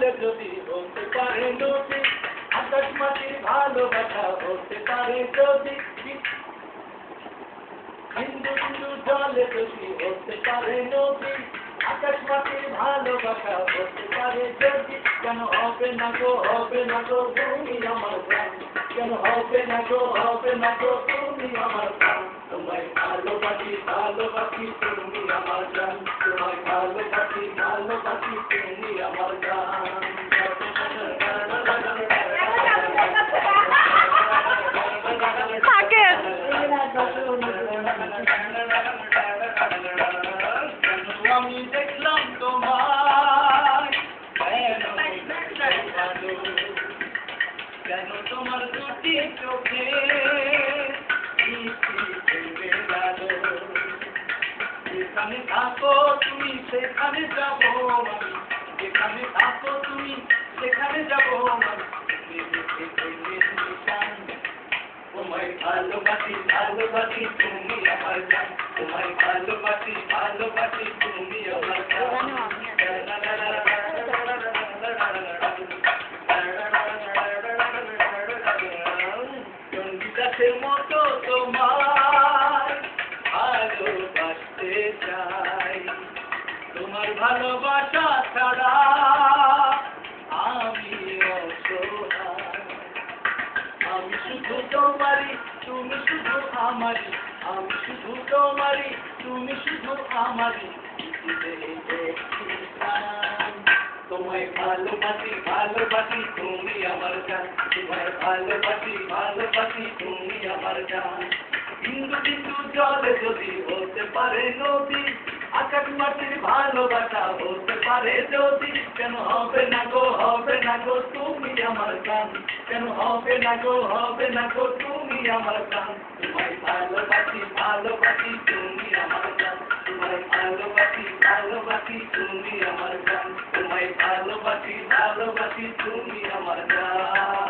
জলে যদি হতে পারে নদী, আকাশ মাটির ভালোবাসা হতে পারে যদি, বিন্দু বিন্দু জলে যদি হতে পারে নদী, আকাশ মাটির ভালোবাসা হতে পারে যদি, কেন হবে না গো তুমি আমার প্রাণ, কেন হবে না গো তুমি আমার প্রাণ, তোমায় ভালোবাসি তুমি আমার প্রাণ, তোমায় ভালোবাসি তুমি আমার প্রাণ। আমি দেখলাম তোমার কেন তোমার দুটি চোখে যেখানে থাকো তুমি সেখানে যাবো আমি, যেখানে থাকো তুমি সেখানে যাবো আমি, তোমায় ভালোবাসি তুমি আমার জান, তোমায় ভালোবাসি তুমি আমার জান। চন্ডিদাসের মতো তোমার ভালোবাসতে চাই, তোমার ভালোবাসা ছাড়া আমি অসহায়, আমি শুধু তোমারই তুমি শুধু আমারই, আমি শুধু তোমারই তুমি শুধু আমারই, তোমায় ভালোবাসি তুমি আমার জান, তোমায় ভালোবাসি তুমি আমার জান। বিন্দু বিন্দু জলে যদি হতে পারে নদী, আকাশ মাটির ভালোবাসা হতে পারে যদি, কেন হবে না গো তুমি আমার গান, কেন হবে না গো তুমি আমার গান, তোমায় ভালোবাসি তুমি আমার গান, তোমায় ভালোবাসি তুমি আমার গান, তোমায় ভালোবাসি তুমি আমার গান।